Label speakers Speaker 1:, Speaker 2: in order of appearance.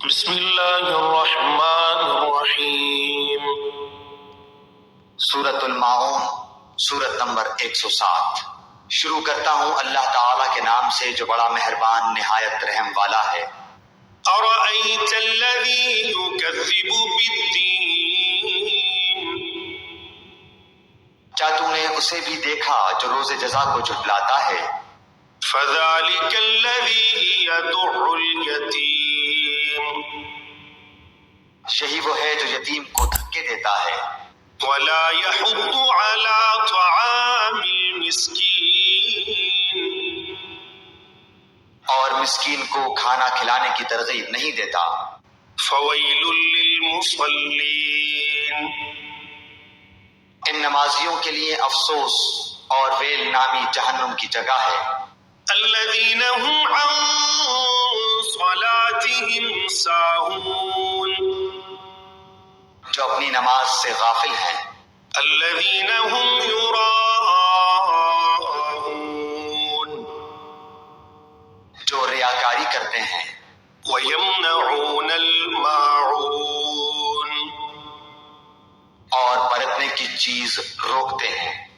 Speaker 1: بسم اللہ الرحمن الرحیم۔
Speaker 2: سورۃ الماعون، سورت نمبر 107۔ شروع کرتا ہوں اللہ تعالیٰ کے نام سے جو بڑا مہربان نہایت رحم والا ہے۔
Speaker 1: ارأیت الذی یکذب بالدین،
Speaker 2: کیا تو نے اسے بھی دیکھا جو روز جزا کو جھٹلاتا ہے؟
Speaker 1: فذلک الذی یدع الیتیم،
Speaker 2: یہی وہ ہے جو یتیم کو دھکے دیتا ہے۔
Speaker 1: ولا یحض علی طعام المسکین،
Speaker 2: اور مسکین کو کھانا کھلانے کی ترغیب نہیں دیتا۔
Speaker 1: فویل للمصلین،
Speaker 2: ان نمازیوں کے لیے افسوس اور ویل نامی جہنم کی جگہ ہے۔
Speaker 1: الذین هم عن صلاتهم ساہون،
Speaker 2: جو اپنی نماز سے غافل ہیں۔
Speaker 1: الذین هم یراءون،
Speaker 2: جو ریاکاری کرتے ہیں۔
Speaker 1: ویمنعون الماعون،
Speaker 2: اور پرتنے کی چیز روکتے ہیں۔